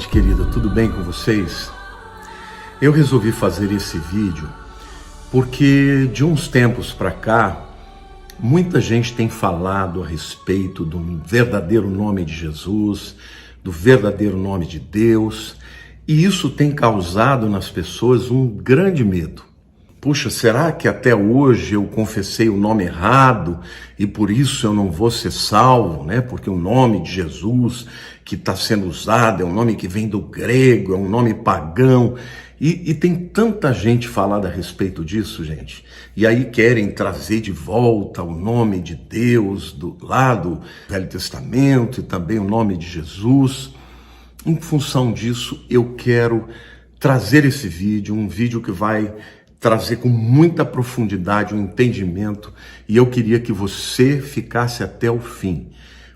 gente querida, tudo bem com vocês? Eu resolvi fazer esse vídeo porque de uns tempos para cá, muita gente tem falado a respeito do verdadeiro nome de Jesus, do verdadeiro nome de Deus, e isso tem causado nas pessoas um grande medo. Puxa, será que até hoje eu confessei o nome errado e por isso eu não vou ser salvo, né? Porque o nome de Jesus que está sendo usado é um nome que vem do grego, é um nome pagão. E tem tanta gente falando a respeito disso, gente. E aí querem trazer de volta o nome de Deus do lado do Velho Testamento e também o nome de Jesus. Em função disso, eu quero trazer esse vídeo, um vídeo que vai trazer com muita profundidade um entendimento, e eu queria que você ficasse até o fim,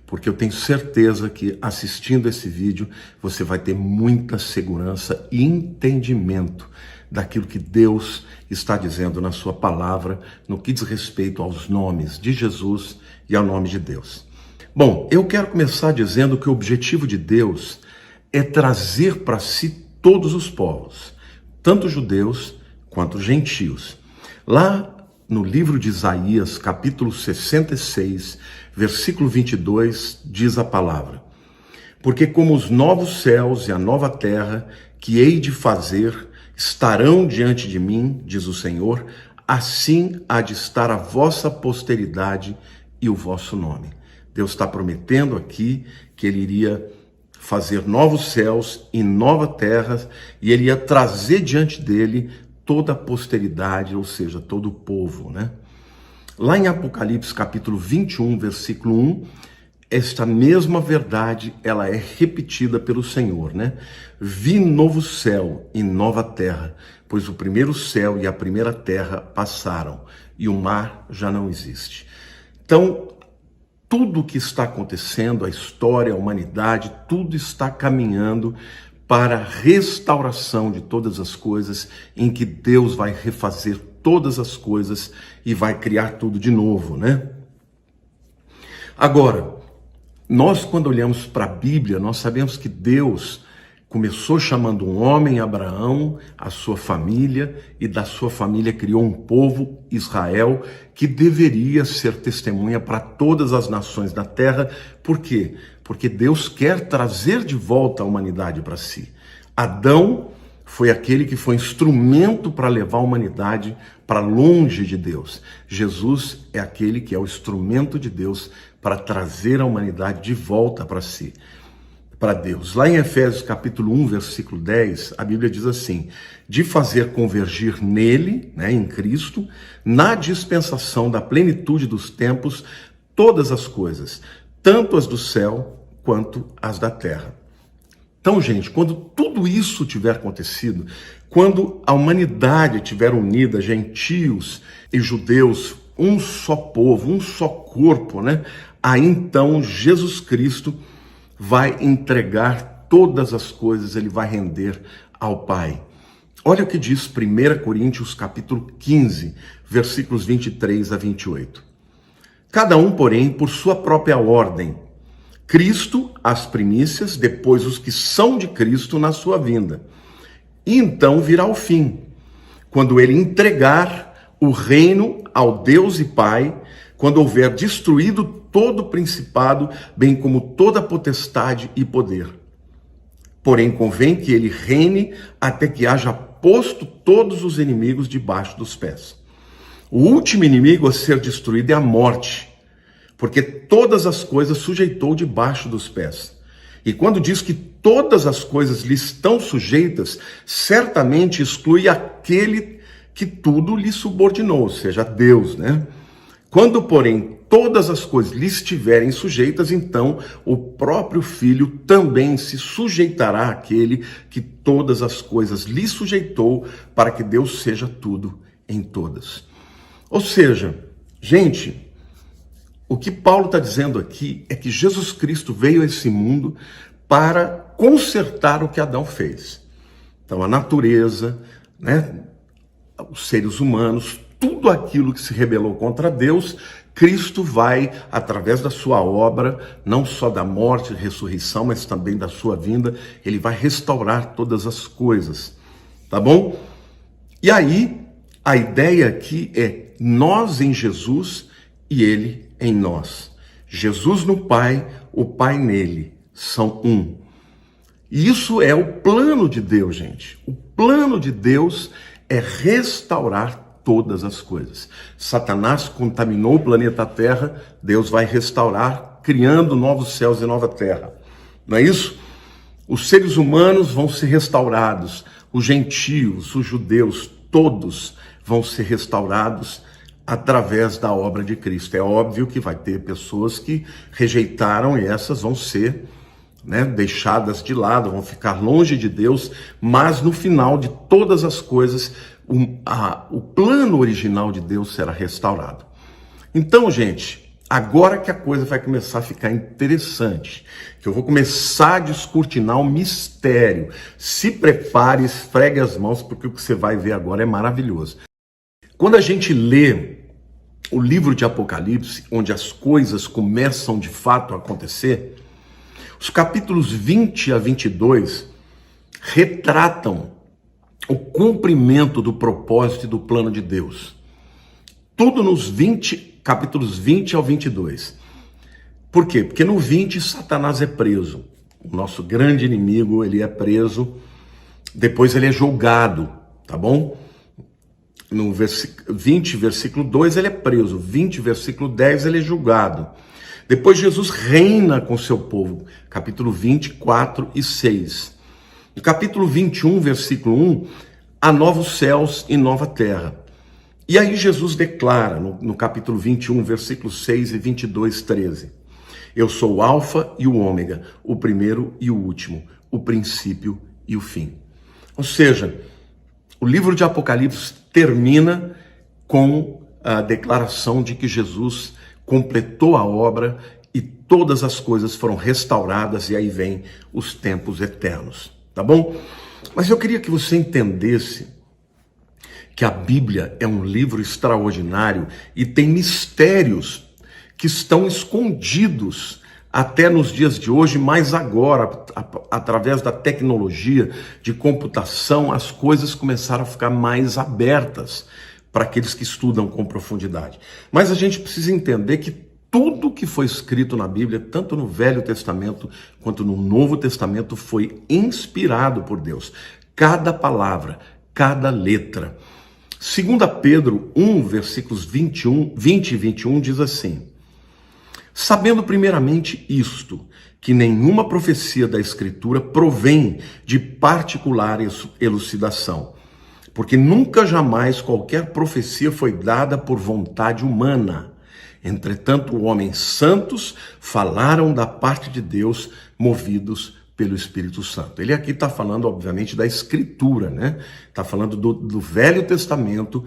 porque eu tenho certeza que assistindo esse vídeo você vai ter muita segurança e entendimento daquilo que Deus está dizendo na sua palavra no que diz respeito aos nomes de Jesus e ao nome de Deus. Bom, eu quero começar dizendo que o objetivo de Deus é trazer para si todos os povos, tanto judeus quanto gentios. Lá no livro de Isaías, capítulo 66, versículo 22, diz a palavra: porque como os novos céus e a nova terra que hei de fazer estarão diante de mim, diz o Senhor, assim há de estar a vossa posteridade e o vosso nome. Deus está prometendo aqui que ele iria fazer novos céus e nova terra, e ele ia trazer diante dele toda a posteridade, ou seja, todo o povo, né? Lá em Apocalipse, capítulo 21, versículo 1, esta mesma verdade, ela é repetida pelo Senhor, né? Vi novo céu e nova terra, pois o primeiro céu e a primeira terra passaram, e o mar já não existe. Então, tudo o que está acontecendo, a história, a humanidade, tudo está caminhando para a restauração de todas as coisas, em que Deus vai refazer todas as coisas e vai criar tudo de novo, né? Agora, nós quando olhamos para a Bíblia, nós sabemos que Deus começou chamando um homem, Abraão, a sua família, e da sua família criou um povo, Israel, que deveria ser testemunha para todas as nações da terra. Por quê? Porque Deus quer trazer de volta a humanidade para si. Adão foi aquele que foi instrumento para levar a humanidade para longe de Deus. Jesus é aquele que é o instrumento de Deus para trazer a humanidade de volta para si, para Deus. Lá em Efésios capítulo 1, versículo 10, a Bíblia diz assim: de fazer convergir nele, né, em Cristo, na dispensação da plenitude dos tempos, todas as coisas, tanto as do céu quanto as da terra. Então, gente, quando tudo isso tiver acontecido, quando a humanidade tiver unida, gentios e judeus, um só povo, um só corpo, né? Aí então Jesus Cristo vai entregar todas as coisas, ele vai render ao Pai. Olha o que diz 1 Coríntios capítulo 15, versículos 23 a 28. Cada um, porém, por sua própria ordem. Cristo, as primícias, depois os que são de Cristo na sua vinda. E então virá o fim, quando ele entregar o reino ao Deus e Pai, quando houver destruído todo o principado, bem como toda potestade e poder. Porém, convém que ele reine até que haja posto todos os inimigos debaixo dos pés. O último inimigo a ser destruído é a morte, porque todas as coisas sujeitou debaixo dos pés. E quando diz que todas as coisas lhe estão sujeitas, certamente exclui aquele que tudo lhe subordinou, ou seja, Deus, né? Quando, porém, todas as coisas lhe estiverem sujeitas, então o próprio Filho também se sujeitará àquele que todas as coisas lhe sujeitou, para que Deus seja tudo em todas. Ou seja, gente, o que Paulo está dizendo aqui é que Jesus Cristo veio a esse mundo para consertar o que Adão fez. Então a natureza, né, os seres humanos, tudo aquilo que se rebelou contra Deus, Cristo vai, através da sua obra, não só da morte e ressurreição, mas também da sua vinda, ele vai restaurar todas as coisas, tá bom? E aí, a ideia aqui é nós em Jesus e ele em nós. Jesus no Pai, o Pai nele, são um. E isso é o plano de Deus, gente. O plano de Deus é restaurar todas as coisas. Satanás contaminou o planeta Terra, Deus vai restaurar, criando novos céus e nova terra. Não é isso? Os seres humanos vão ser restaurados, os gentios, os judeus, todos vão ser restaurados através da obra de Cristo. É óbvio que vai ter pessoas que rejeitaram e essas vão ser deixadas de lado, vão ficar longe de Deus, mas no final de todas as coisas, o plano original de Deus será restaurado. Então, gente, agora que a coisa vai começar a ficar interessante, que eu vou começar a descortinar o mistério, se prepare, esfregue as mãos, porque o que você vai ver agora é maravilhoso. Quando a gente lê o livro de Apocalipse, onde as coisas começam de fato a acontecer, os capítulos 20 a 22 retratam o cumprimento do propósito e do plano de Deus. Tudo nos capítulos 20 ao 22. Por quê? Porque no 20 Satanás é preso. O nosso grande inimigo, ele é preso, depois ele é julgado, tá bom? No 20, versículo 2, ele é preso. 20, versículo 10, ele é julgado. Depois Jesus reina com seu povo, capítulo 24 e 6. No capítulo 21, versículo 1, há novos céus e nova terra. E aí Jesus declara, no capítulo 21, versículo 6 e 22, 13. Eu sou o Alfa e o Ômega, o primeiro e o último, o princípio e o fim. Ou seja, o livro de Apocalipse termina com a declaração de que Jesus completou a obra e todas as coisas foram restauradas, e aí vem os tempos eternos, tá bom? Mas eu queria que você entendesse que a Bíblia é um livro extraordinário e tem mistérios que estão escondidos até nos dias de hoje, mas agora, através da tecnologia de computação, as coisas começaram a ficar mais abertas para aqueles que estudam com profundidade. Mas a gente precisa entender que tudo que foi escrito na Bíblia, tanto no Velho Testamento quanto no Novo Testamento, foi inspirado por Deus. Cada palavra, cada letra. 2 Pedro 1, versículos 20 e 21 diz assim: sabendo primeiramente isto, que nenhuma profecia da Escritura provém de particular elucidação, porque nunca jamais qualquer profecia foi dada por vontade humana. Entretanto, homens santos falaram da parte de Deus, movidos pelo Espírito Santo. Ele aqui está falando, obviamente, da Escritura, né? Está falando do Velho Testamento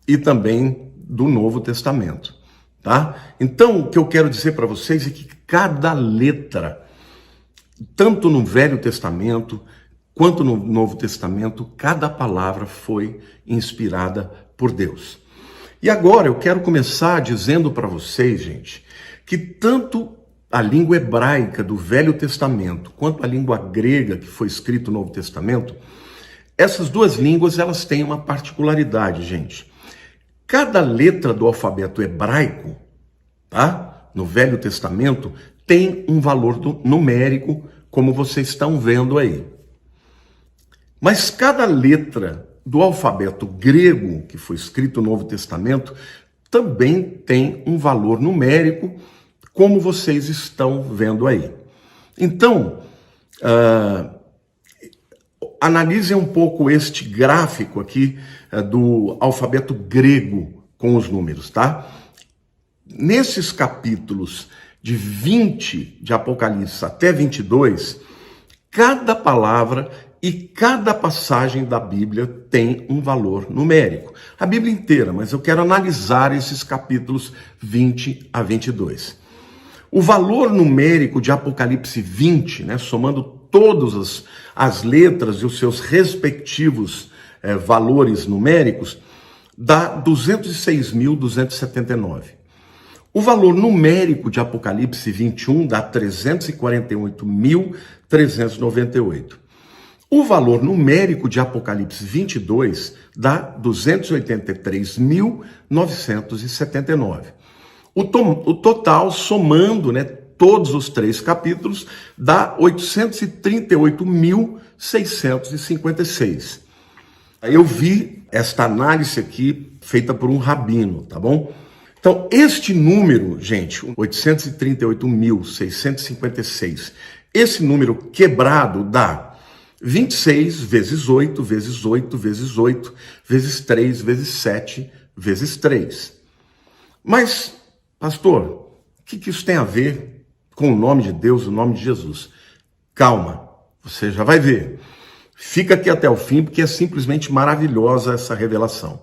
e também do Novo Testamento, tá? Então, o que eu quero dizer para vocês é que cada letra, tanto no Velho Testamento quanto no Novo Testamento, cada palavra foi inspirada por Deus. E agora eu quero começar dizendo para vocês, gente, que tanto a língua hebraica do Velho Testamento quanto a língua grega que foi escrito no Novo Testamento, essas duas línguas, elas têm uma particularidade, gente. Cada letra do alfabeto hebraico, tá? No Velho Testamento, tem um valor numérico, como vocês estão vendo aí. Mas cada letra do alfabeto grego, que foi escrito no Novo Testamento, também tem um valor numérico, como vocês estão vendo aí. Então, analisem um pouco este gráfico aqui do alfabeto grego com os números, tá? Nesses capítulos de 20 de Apocalipse até 22, cada palavra e cada passagem da Bíblia tem um valor numérico. A Bíblia inteira, mas eu quero analisar esses capítulos 20 a 22. O valor numérico de Apocalipse 20, somando todas as letras e os seus respectivos valores numéricos, dá 206.279. O valor numérico de Apocalipse 21 dá 348.398. O valor numérico de Apocalipse 22 dá 283.979. O total, somando, todos os 3 capítulos, dá 838.656. Eu vi esta análise aqui feita por um rabino, tá bom? Então, este número, gente, 838.656, esse número quebrado dá 26 vezes 8, vezes 8, vezes 8, vezes 3, vezes 7, vezes 3. Mas, pastor, o que isso tem a ver com o nome de Deus, o nome de Jesus? Calma, você já vai ver. Fica aqui até o fim, porque é simplesmente maravilhosa essa revelação.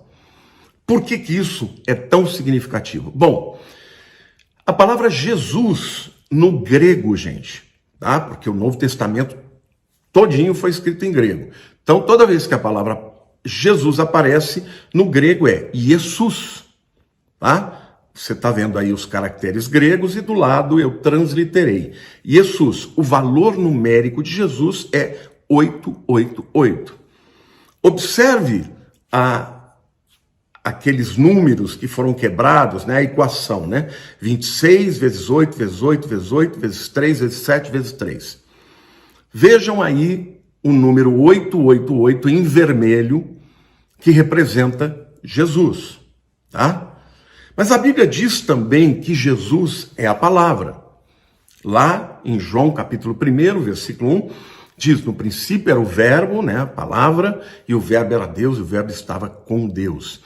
Por que isso é tão significativo? Bom, a palavra Jesus no grego, gente, tá? Porque o Novo Testamento todinho foi escrito em grego. Então, toda vez que a palavra Jesus aparece, no grego é Jesus, tá? Você está vendo aí os caracteres gregos e do lado eu transliterei. Jesus, o valor numérico de Jesus é 888. Observe aqueles números que foram quebrados, a equação, 26 vezes 8, vezes 8, vezes 8, vezes 3, vezes 7, vezes 3. Vejam aí o número 888 em vermelho, que representa Jesus, tá? Mas a Bíblia diz também que Jesus é a palavra. Lá em João capítulo 1, versículo 1, diz, no princípio era o verbo, a palavra, e o verbo era Deus, e o verbo estava com Deus.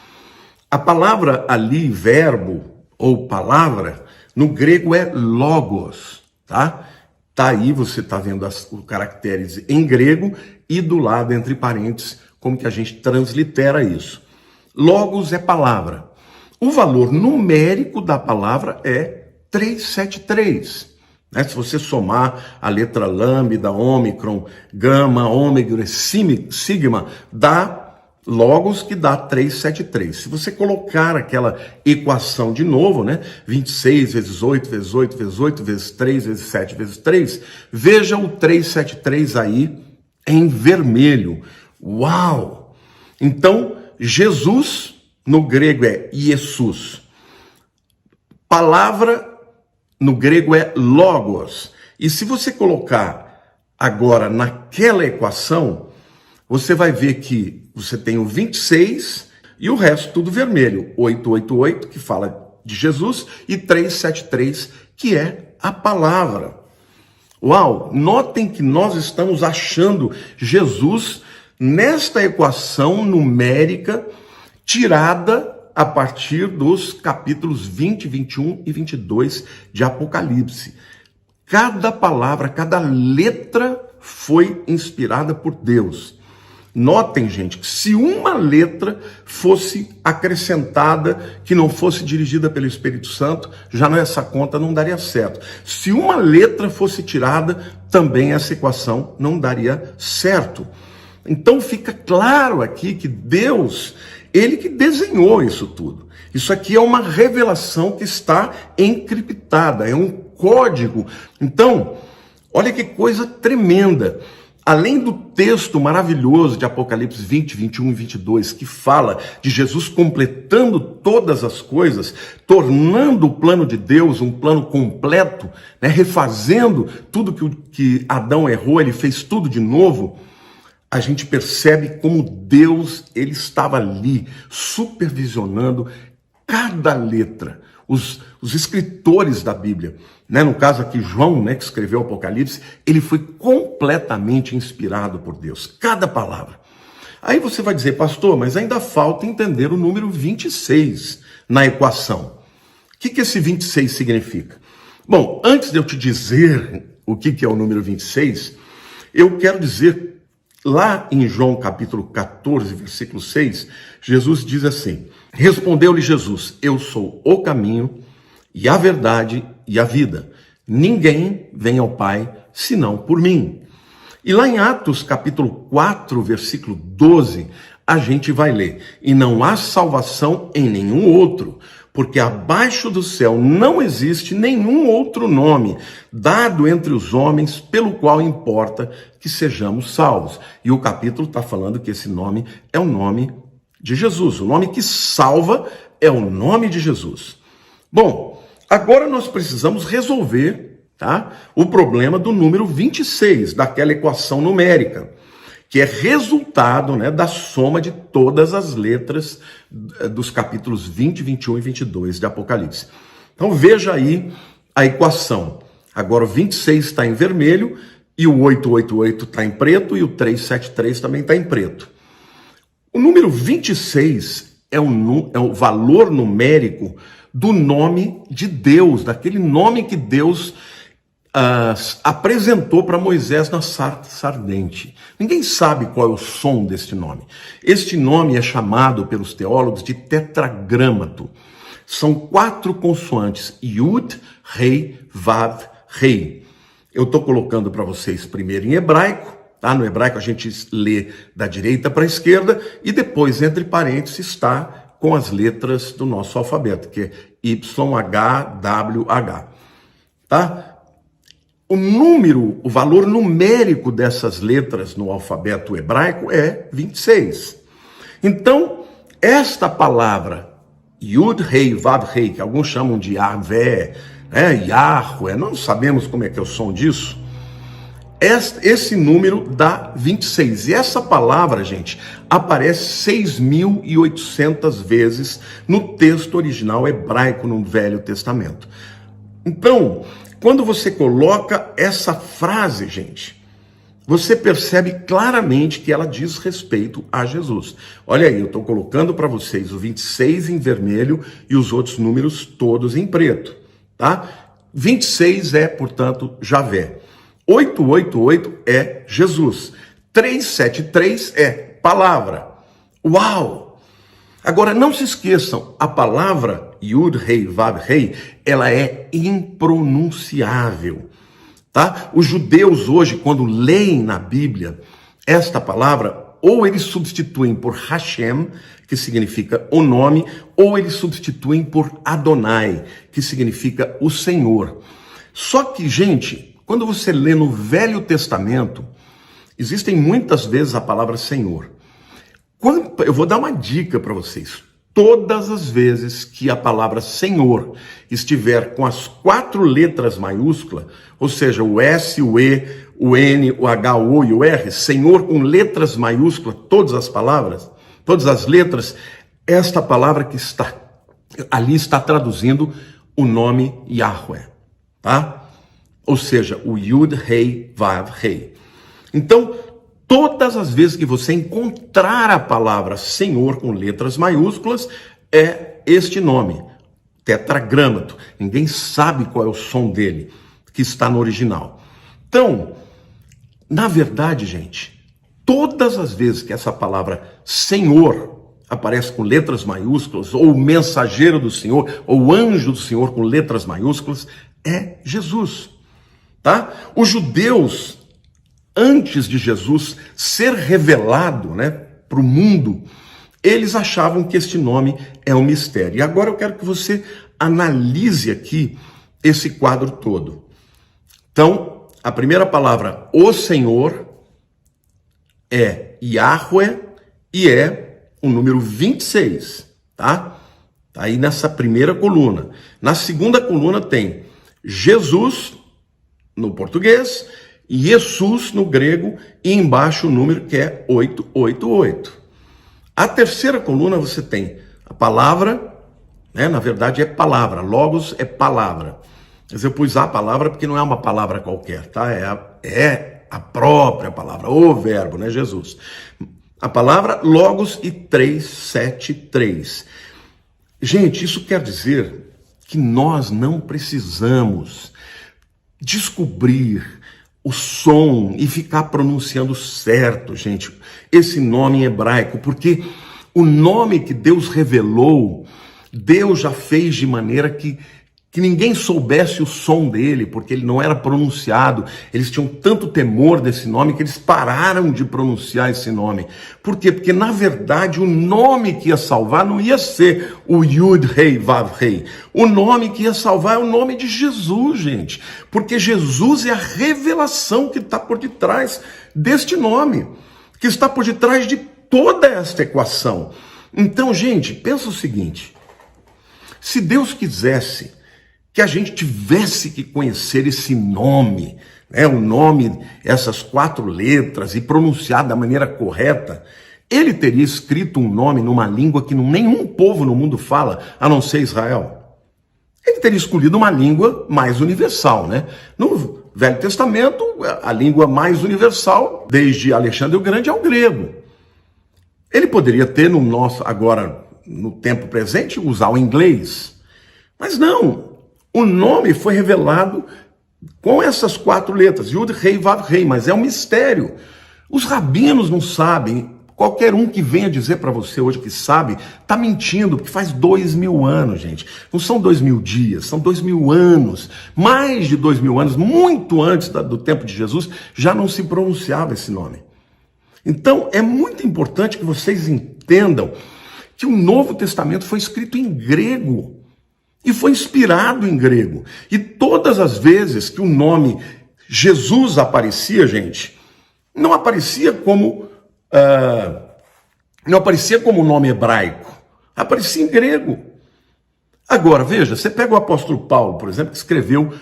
A palavra ali, verbo ou palavra, no grego é logos, tá? Tá aí, você tá vendo os caracteres em grego e do lado, entre parênteses, como que a gente translitera isso. Logos é palavra. O valor numérico da palavra é 373. Se você somar a letra lambda, ômicron, gama, ômega, sigma, dá logos que dá 373. Se você colocar aquela equação de novo, 26 vezes 8, vezes 8, vezes 8, vezes 3, vezes 7, vezes 3, veja o 373 aí em vermelho. Uau! Então, Jesus, no grego é Jesus. Palavra, no grego é logos. E se você colocar agora naquela equação, você vai ver que você tem o 26 e o resto tudo vermelho. 888, que fala de Jesus, e 373, que é a palavra. Uau! Notem que nós estamos achando Jesus nesta equação numérica tirada a partir dos capítulos 20, 21 e 22 de Apocalipse. Cada palavra, cada letra foi inspirada por Deus. Notem, gente, que se uma letra fosse acrescentada, que não fosse dirigida pelo Espírito Santo, já essa conta não daria certo. Se uma letra fosse tirada, também essa equação não daria certo. Então fica claro aqui que Deus, Ele que desenhou isso tudo. Isso aqui é uma revelação que está encriptada, é um código. Então, olha que coisa tremenda. Além do texto maravilhoso de Apocalipse 20, 21 e 22, que fala de Jesus completando todas as coisas, tornando o plano de Deus um plano completo, refazendo tudo que Adão errou, ele fez tudo de novo, a gente percebe como Deus, ele estava ali supervisionando cada letra. Os escritores da Bíblia, no caso aqui João, que escreveu o Apocalipse, ele foi completamente inspirado por Deus, cada palavra. Aí você vai dizer, pastor, mas ainda falta entender o número 26 na equação. O que esse 26 significa? Bom, antes de eu te dizer o que é o número 26, eu quero dizer, lá em João capítulo 14, versículo 6, Jesus diz assim, respondeu-lhe Jesus, eu sou o caminho e a verdade e a vida. Ninguém vem ao Pai senão por mim. E lá em Atos capítulo 4, versículo 12, a gente vai ler: e não há salvação em nenhum outro, porque abaixo do céu não existe nenhum outro nome dado entre os homens pelo qual importa que sejamos salvos. E o capítulo está falando que esse nome é o nome de Jesus. O nome que salva é o nome de Jesus. Bom, agora nós precisamos resolver, tá, o problema do número 26, daquela equação numérica, que é resultado, né, da soma de todas as letras dos capítulos 20, 21 e 22 de Apocalipse. Então veja aí a equação. Agora o 26 está em vermelho, e o 888 está em preto, e o 373 também está em preto. O número 26 é o valor numérico do nome de Deus, daquele nome que Deus apresentou para Moisés na sarça ardente. Ninguém sabe qual é o som deste nome. Este nome é chamado pelos teólogos de tetragrâmato. São 4 consoantes: Yud, Rei, Vav, Rei. Eu estou colocando para vocês primeiro em hebraico, tá? No hebraico a gente lê da direita para a esquerda, e depois, entre parênteses, está com as letras do nosso alfabeto, que é YHWH. Tá? O valor numérico dessas letras no alfabeto hebraico é 26. Então, esta palavra, Yud, Rei, Vav, Rei, que alguns chamam de Yahvé, Yahweh, não sabemos como é que é o som disso, esse número dá 26. E essa palavra, gente, aparece 6.800 vezes no texto original hebraico no Velho Testamento. Então, quando você coloca essa frase, gente, você percebe claramente que ela diz respeito a Jesus. Olha aí, eu estou colocando para vocês o 26 em vermelho e os outros números todos em preto, tá? 26 é, portanto, Javé. 888 é Jesus. 373 é palavra. Uau! Agora, não se esqueçam, a palavra Yud, Rei, Vav, Rei, ela é impronunciável, tá? Os judeus hoje, quando leem na Bíblia esta palavra, ou eles substituem por Hashem, que significa o nome, ou eles substituem por Adonai, que significa o Senhor. Só que, gente, quando você lê no Velho Testamento, existem muitas vezes a palavra Senhor. Eu vou dar uma dica para vocês. Todas as vezes que a palavra Senhor estiver com as 4 letras maiúsculas, ou seja, o S, o E, o N, o H, o O e o R, Senhor com letras maiúsculas, todas as palavras, todas as letras, esta palavra que está ali está traduzindo o nome Yahweh, tá? Ou seja, o Yud, Rei, Vav, Rei. Então, todas as vezes que você encontrar a palavra Senhor com letras maiúsculas, é este nome, tetragrâmato. Ninguém sabe qual é o som dele, que está no original. Então, na verdade, gente, todas as vezes que essa palavra Senhor aparece com letras maiúsculas, ou mensageiro do Senhor, ou anjo do Senhor com letras maiúsculas, é Jesus, tá? Os judeus, antes de Jesus ser revelado, né, para o mundo, eles achavam que este nome é um mistério. E agora eu quero que você analise aqui esse quadro todo. Então, a primeira palavra, o Senhor, é Yahweh e é o número 26, tá? Tá aí nessa primeira coluna. Na segunda coluna tem Jesus, no português, Jesus no grego, e embaixo o número que é 888. A terceira coluna você tem a palavra, né? Na verdade é palavra, logos é palavra. Mas eu pus a palavra porque não é uma palavra qualquer, tá? É a própria palavra, o verbo, né? Jesus. A palavra logos e 373. Gente, isso quer dizer que nós não precisamos descobrir o som e ficar pronunciando certo, gente, esse nome em hebraico, porque o nome que Deus revelou, Deus já fez de maneira que que ninguém soubesse o som dele, porque ele não era pronunciado. Eles tinham tanto temor desse nome que eles pararam de pronunciar esse nome. Por quê? Porque, na verdade, o nome que ia salvar não ia ser o Yud Rei Vav Rei. O nome que ia salvar é o nome de Jesus, gente. Porque Jesus é a revelação que está por detrás deste nome, que está por detrás de toda esta equação. Então, gente, pensa o seguinte: se Deus quisesse que a gente tivesse que conhecer esse nome, né, o nome, essas 4 letras, e pronunciar da maneira correta, ele teria escrito um nome numa língua que nenhum povo no mundo fala, a não ser Israel. Ele teria escolhido uma língua mais universal, né? No Velho Testamento, a língua mais universal, desde Alexandre o Grande, é o grego. Ele poderia ter agora, no tempo presente, usar o inglês. Mas não. O nome foi revelado com essas 4 letras, Yud Rei Vav Rei, mas é um mistério. Os rabinos não sabem. Qualquer um que venha dizer para você hoje que sabe, está mentindo, porque faz 2000 anos, gente. Não são 2000 dias, são 2000 anos. Mais de 2000 anos, muito antes do tempo de Jesus, já não se pronunciava esse nome. Então, é muito importante que vocês entendam que o Novo Testamento foi escrito em grego. E foi inspirado em grego. E todas as vezes que o nome Jesus aparecia, gente, não aparecia como um nome hebraico. Aparecia em grego. Agora, veja, você pega o apóstolo Paulo, por exemplo, que escreveu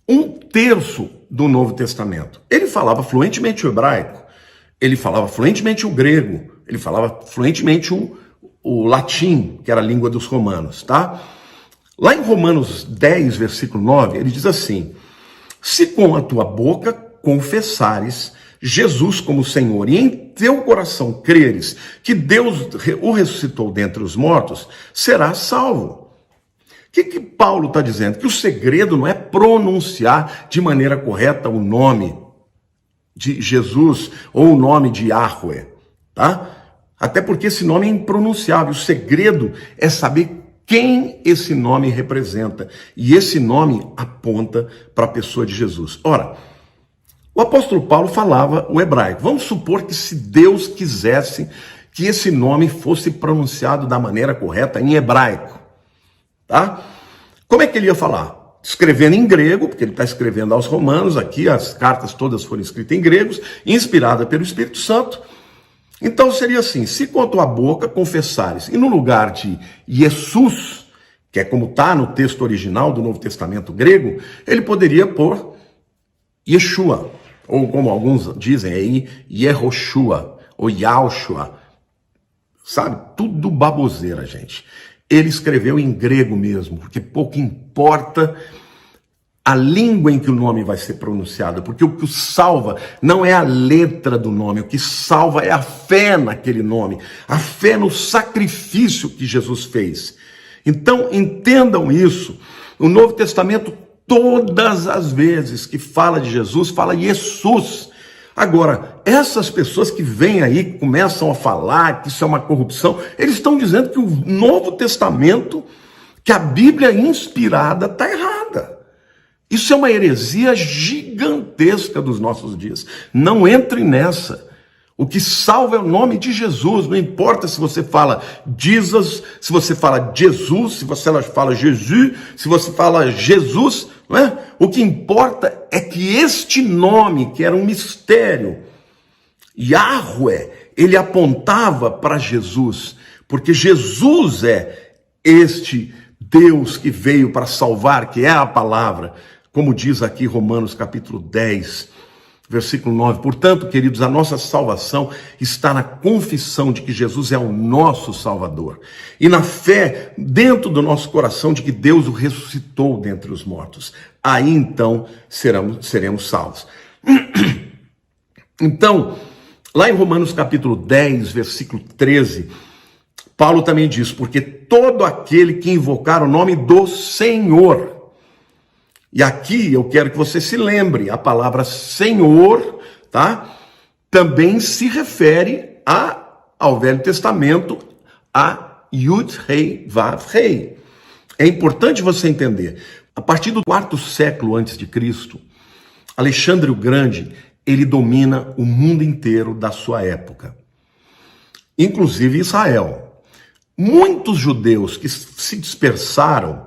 1/3 do Novo Testamento. Ele falava fluentemente o hebraico, ele falava fluentemente o grego, ele falava fluentemente o latim, que era a língua dos romanos, tá? Lá em Romanos 10, versículo 9, ele diz assim: se com a tua boca confessares Jesus como Senhor e em teu coração creres que Deus o ressuscitou dentre os mortos, serás salvo. O que Paulo está dizendo? Que o segredo não é pronunciar de maneira correta o nome de Jesus ou o nome de Yahweh, tá? Até porque esse nome é impronunciável. O segredo é saber quem esse nome representa. E esse nome aponta para a pessoa de Jesus. Ora, o apóstolo Paulo falava o hebraico. Vamos supor que, se Deus quisesse que esse nome fosse pronunciado da maneira correta em hebraico, tá? Como é que ele ia falar? Escrevendo em grego, porque ele está escrevendo aos romanos, aqui as cartas todas foram escritas em gregos, inspiradas pelo Espírito Santo. Então seria assim: se com a tua boca confessares, e no lugar de Jesus, que é como está no texto original do Novo Testamento grego, ele poderia pôr Yeshua, ou como alguns dizem aí, Yehoshua, ou Yahushua, sabe? Tudo baboseira, gente. Ele escreveu em grego mesmo, porque pouco importa a língua em que o nome vai ser pronunciado, porque o que o salva não é a letra do nome, o que salva é a fé naquele nome, a fé no sacrifício que Jesus fez. Então, entendam isso. O Novo Testamento, todas as vezes que fala de Jesus, fala Jesus. Agora, essas pessoas que vêm aí, começam a falar que isso é uma corrupção, eles estão dizendo que o Novo Testamento, que a Bíblia inspirada, está errada. Isso é uma heresia gigantesca dos nossos dias. Não entre nessa. O que salva é o nome de Jesus. Não importa se você fala Jesus, se você fala Jesus, se você fala Jesus, se você fala Jesus, não é? O que importa é que este nome, que era um mistério, Yahweh, ele apontava para Jesus, porque Jesus é este Deus que veio para salvar, que é a palavra, como diz aqui Romanos capítulo 10, versículo 9. Portanto, queridos, a nossa salvação está na confissão de que Jesus é o nosso Salvador. E na fé, dentro do nosso coração, de que Deus o ressuscitou dentre os mortos. Aí, então, seremos salvos. Então, lá em Romanos capítulo 10, versículo 13, Paulo também diz: porque todo aquele que invocar o nome do Senhor. E aqui eu quero que você se lembre, a palavra Senhor, tá? Também se refere ao Velho Testamento, a Yud Rei Vav Rei. É importante você entender. A partir do 4º século antes de Cristo, Alexandre o Grande, ele domina o mundo inteiro da sua época, inclusive Israel. Muitos judeus que se dispersaram,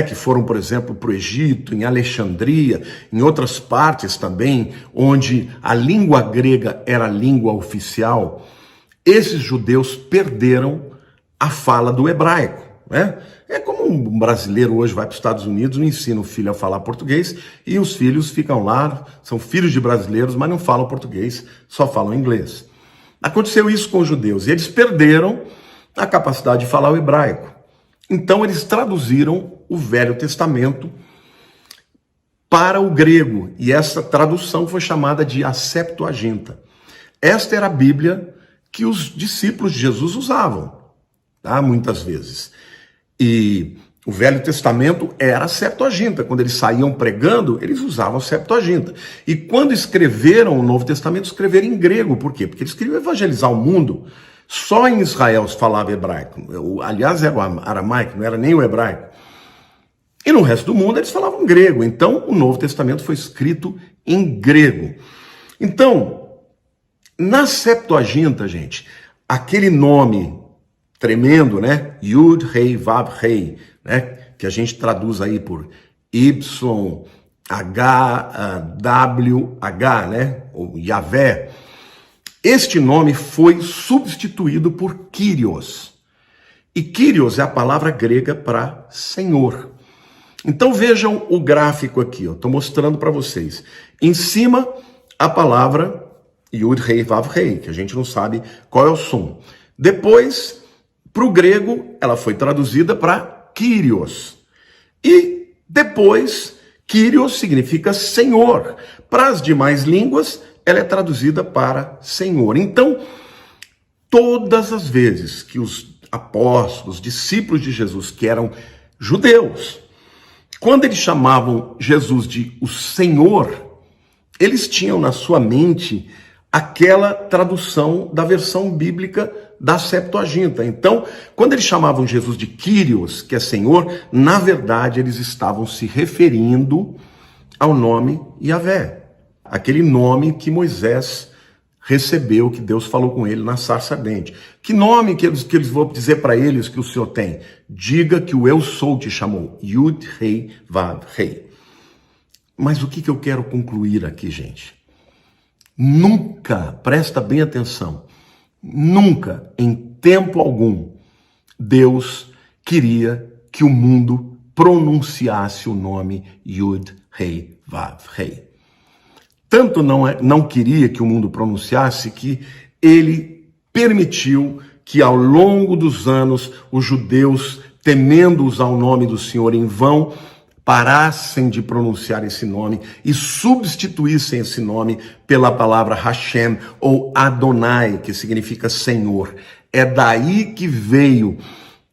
que foram, por exemplo, para o Egito, em Alexandria, em outras partes também, onde a língua grega era a língua oficial, esses judeus perderam a fala do hebraico. É como um brasileiro hoje vai para os Estados Unidos, não ensina o filho a falar português, e os filhos ficam lá, são filhos de brasileiros, mas não falam português, só falam inglês. Aconteceu isso com os judeus, e eles perderam a capacidade de falar o hebraico. Então eles traduziram o Velho Testamento para o grego, e essa tradução foi chamada de a Septuaginta. Esta era a Bíblia que os discípulos de Jesus usavam, muitas vezes. E o Velho Testamento era a Septuaginta. Quando eles saíam pregando, eles usavam a Septuaginta. E quando escreveram o Novo Testamento, escreveram em grego. Por quê? Porque eles queriam evangelizar o mundo. Só em Israel se falava hebraico. Aliás, era o aramaico, não era nem o hebraico. E no resto do mundo eles falavam grego. Então, o Novo Testamento foi escrito em grego. Então, na Septuaginta, gente, aquele nome tremendo, Yud, Rei, Vav, Rei, que a gente traduz aí por Y, H, W, H, ou Yahvé. Este nome foi substituído por Kyrios. E Kyrios é a palavra grega para Senhor. Então vejam o gráfico aqui, eu estou mostrando para vocês. Em cima, a palavra Yud, Rei, Vav, Rei, que a gente não sabe qual é o som. Depois, para o grego, ela foi traduzida para Kyrios. E depois, Kyrios significa Senhor. Para as demais línguas, ela é traduzida para Senhor. Então, todas as vezes que os apóstolos, discípulos de Jesus, que eram judeus, quando eles chamavam Jesus de o Senhor, eles tinham na sua mente aquela tradução da versão bíblica da Septuaginta. Então, quando eles chamavam Jesus de Kyrios, que é Senhor, na verdade eles estavam se referindo ao nome Yahvé, aquele nome que Moisés recebeu, que Deus falou com ele na sarça ardente. Que nome que eles vão dizer para eles que o Senhor tem? Diga que o Eu Sou te chamou. Yud, Rei, Vav, Rei. Mas o que eu quero concluir aqui, gente? Nunca, presta bem atenção, nunca, em tempo algum, Deus queria que o mundo pronunciasse o nome Yud, Rei, Vav, Rei. Tanto não queria que o mundo pronunciasse que ele permitiu que ao longo dos anos os judeus, temendo usar o nome do Senhor em vão, parassem de pronunciar esse nome e substituíssem esse nome pela palavra Hashem ou Adonai, que significa Senhor. É daí que veio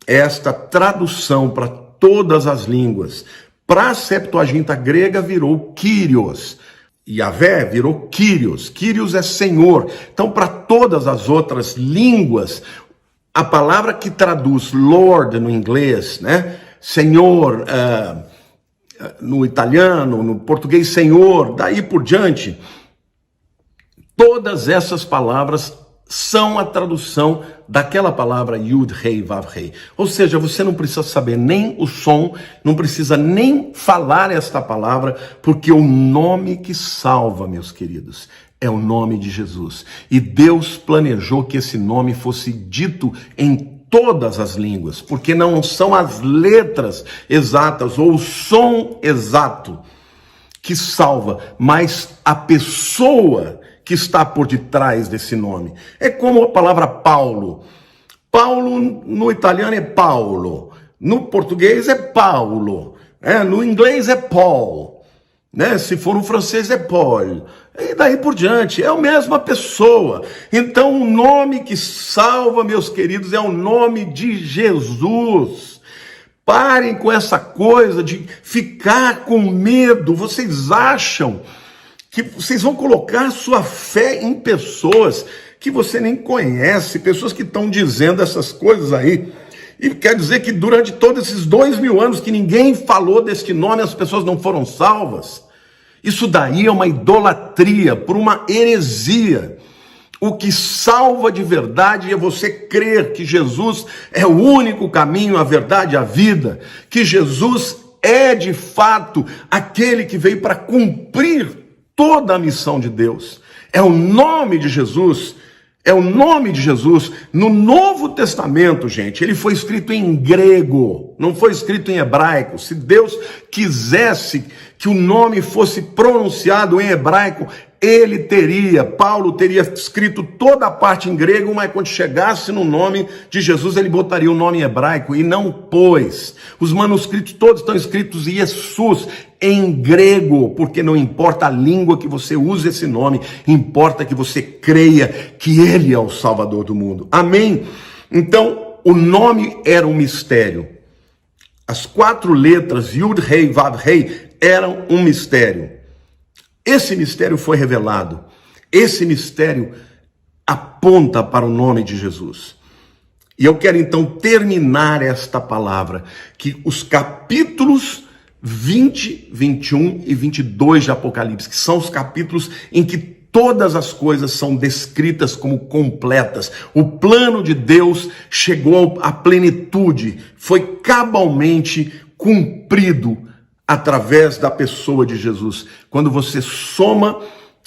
esta tradução para todas as línguas. Para a Septuaginta grega virou Kyrios. Yahvé virou Kyrios. Kyrios é Senhor. Então, para todas as outras línguas, a palavra que traduz Lord no inglês, Senhor, no italiano, no português, Senhor, daí por diante, todas essas palavras são a tradução daquela palavra Yud, Rei, Vav, Rei. Ou seja, você não precisa saber nem o som, não precisa nem falar esta palavra, porque o nome que salva, meus queridos, é o nome de Jesus. E Deus planejou que esse nome fosse dito em todas as línguas, porque não são as letras exatas ou o som exato que salva, mas a pessoa que está por detrás desse nome. É como a palavra Paulo. Paulo no italiano é Paulo, no português é Paulo, no inglês é Paul, se for no francês é Paul, e daí por diante, é a mesma pessoa. Então o nome que salva, meus queridos, é o nome de Jesus. Parem com essa coisa de ficar com medo. Vocês acham que vocês vão colocar sua fé em pessoas que você nem conhece, pessoas que estão dizendo essas coisas aí, E quer dizer que durante todos esses 2000 anos que ninguém falou deste nome, as pessoas não foram salvas? Isso daí é uma idolatria, por uma heresia. O que salva de verdade é você crer que Jesus é o único caminho, a verdade e a vida, que Jesus é de fato aquele que veio para cumprir toda a missão de Deus. É o nome de Jesus. É o nome de Jesus. No Novo Testamento, gente, ele foi escrito em grego, não foi escrito em hebraico. Se Deus quisesse que o nome fosse pronunciado em hebraico, Paulo teria escrito toda a parte em grego, mas quando chegasse no nome de Jesus, ele botaria o nome em hebraico, e não pôs. Os manuscritos todos estão escritos Jesus em grego, porque não importa a língua que você use esse nome, importa que você creia que ele é o Salvador do mundo. Amém? Então, o nome era um mistério. As 4 letras, Yud, Rei, Vav, Rei, eram um mistério. Esse mistério foi revelado. Esse mistério aponta para o nome de Jesus. E eu quero então terminar esta palavra, que os capítulos 20, 21 e 22 de Apocalipse, que são os capítulos em que todas as coisas são descritas como completas. O plano de Deus chegou à plenitude, foi cabalmente cumprido através da pessoa de Jesus. Quando você soma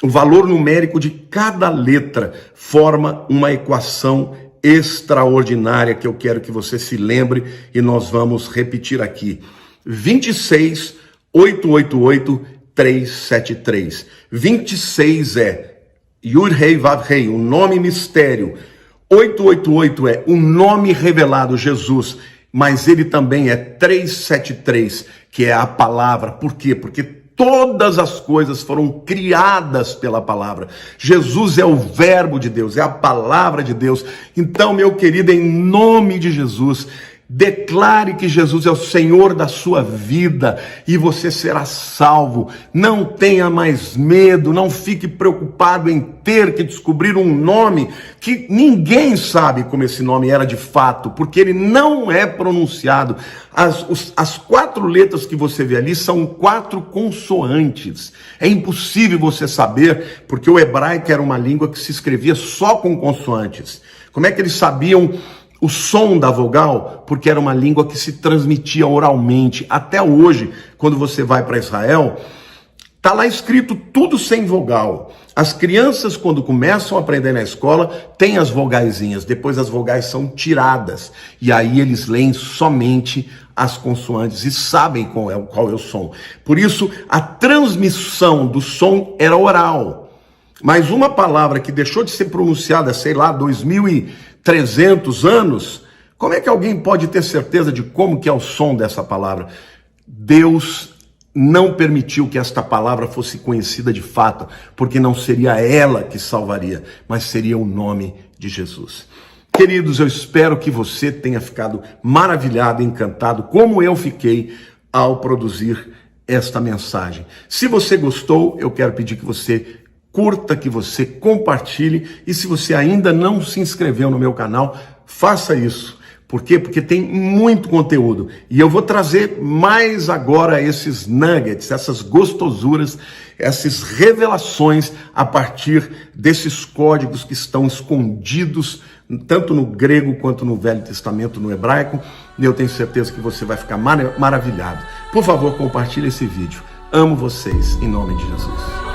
o valor numérico de cada letra, forma uma equação extraordinária que eu quero que você se lembre e nós vamos repetir aqui. 26, 888, 373. 26 é Yud Rei Vav Rei, o nome mistério. 888 é o nome revelado, Jesus, mas ele também é 373, que é a palavra. Por quê? Porque todas as coisas foram criadas pela palavra. Jesus é o verbo de Deus, é a palavra de Deus. Então, meu querido, em nome de Jesus, declare que Jesus é o Senhor da sua vida e você será salvo. Não tenha mais medo, não fique preocupado em ter que descobrir um nome que ninguém sabe como esse nome era de fato, porque ele não é pronunciado. As 4 letras que você vê ali são 4 consoantes. É impossível você saber, porque o hebraico era uma língua que se escrevia só com consoantes. Como é que eles sabiam o som da vogal? Porque era uma língua que se transmitia oralmente. Até hoje, quando você vai para Israel, está lá escrito tudo sem vogal. As crianças, quando começam a aprender na escola, têm as vogaizinhas. Depois as vogais são tiradas. E aí eles leem somente as consoantes e sabem qual é o som. Por isso, a transmissão do som era oral. Mas uma palavra que deixou de ser pronunciada, sei lá, 2300 anos, como é que alguém pode ter certeza de como que é o som dessa palavra? Deus não permitiu que esta palavra fosse conhecida de fato, porque não seria ela que salvaria, mas seria o nome de Jesus. Queridos, eu espero que você tenha ficado maravilhado, encantado, como eu fiquei ao produzir esta mensagem. Se você gostou, eu quero pedir que você curta, que você compartilhe, e se você ainda não se inscreveu no meu canal, faça isso. Por quê? Porque tem muito conteúdo, e eu vou trazer mais agora esses nuggets, essas gostosuras, essas revelações a partir desses códigos que estão escondidos, tanto no grego quanto no Velho Testamento, no hebraico, e eu tenho certeza que você vai ficar maravilhado. Por favor, compartilhe esse vídeo. Amo vocês, em nome de Jesus.